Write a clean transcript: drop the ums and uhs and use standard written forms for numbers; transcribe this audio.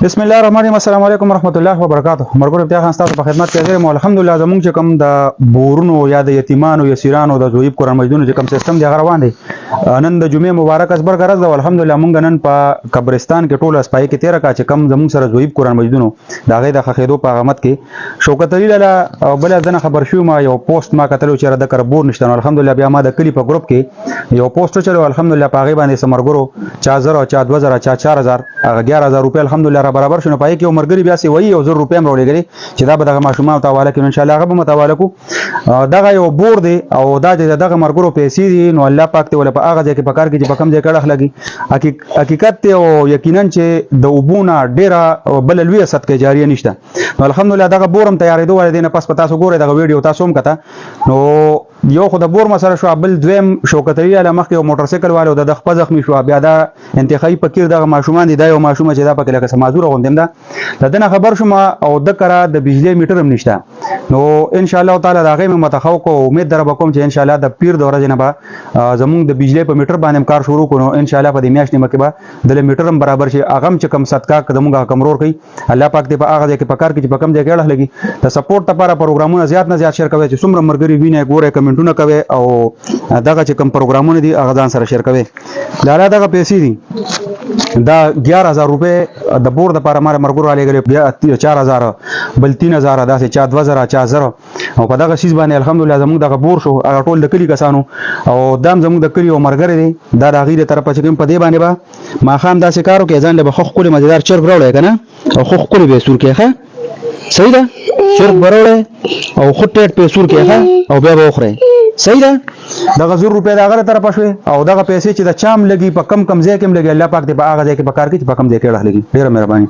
بسم الله الرحمن الرحیم. السلام علیکم ورحمت الله وبرکاته. مرګور ابتیا خان تاسو په خدمت کې حاضر یم. الحمدلله زمونږ چې کوم د بورونو یا د یتیمانو یا سیرانو د ضعیف قرآن مجدونو چې کوم سیستم دی روان دی. نن د جمعې مبارک اسبر غرض ده. الحمدلله مونږ نن په قبرستان کې ټول اسپای کې 13 کا چې کوم زمونږ سره ضعیف قرآن مجدونو دا غي د خخېدو په غمت کې شوکت علی لاله او بل ځنه خبر شو ما یو پوسټ ما کتلو چې را د کربور نشته. الحمدلله بیا ما د کلی په ګروپ کې یو پوسټ چلو. الحمدلله په غي باندې سمرګرو 4000 او 2000 4000 11000 روپے الحمدلله را برابر شنو. پای کې مرګري بیا سي وایي او 1000 روپے هم راولېګلي چې دا به دغه ماشومان ته حواله کړي ان شاء الله. هغه به متواله کو. دغه یو بور دی او دا دغه مرګرو پیسې دي. نو الله پاک ته ولا په هغه ځای کې پکار کې چې په کم ځای کې لګي حقیقت ته او یقینا چې د وبونه ډیره بل لوی صدقه جاریه نشته. نو الحمدلله دغه بورم تیارېدو ول دي نه پس پتا سو ګوره دغه ویډیو تاسو هم کته. نو یو خو د بور مسره شو بل دویم شوکتري له مخ یو موټر سایکل والو د خپل زخمی شو. بیا دا انتخابي فکر دغه ماشومان دي. دا یو ماشوم چې دا پکې لکه سمازور غوندم دا دنه خبر شوم او د کرا د بجلی میټر هم نشته. نو ان شاء الله تعالی دا غي متخو کو امید در بکوم چې ان شاء الله د پیر د ورځې نه به زمونږ د بجلی په میټر باندې کار شروع کړو. ان شاء الله په دې میاشتې مکه به د میټر هم برابر شي. اغم چې کم صدقه قدمګه کمرور کوي الله پاک دې په هغه ځای کې پکار کې چې په کم ځای کې لګي. د سپورټ لپاره پروګرامونه زیات نه زیات شیر کوي چې څومره مرګري ویني ګوره کمنټونه کوي او دغه چې کوم پروګرامونه دي هغه ځان سره شیر کوي. دا دغه پیسې دي دا 11000 روپے د بور د لپاره مار مرګور علی غلې بیا 4000 بل 3000 دا چې 2000 4000 او په دغه شیز باندې الحمدلله زموږ دغه بور شو. ټول د کلی کسانو او دام زموږ د کلی او مرګره دي دا د غیره طرفه چې کوم په دی باندې با ما خام دا سکارو کې ځان له بخخ کلی مزیدار چرګ راوړل کنه او خخ کلی به سور کې ښه صحیح ده. چرګ براوړل او خټټ په سور کې ښه او بیا به خوري صحیح ده. دغه 1000 روپے دا غره طرفه شو او دغه پیسې چې د چام لګي په کم ځای کې لګي الله پاک دې په هغه ځای کې په کار کې په کم ځای کې لګي. ډیره مهرباني.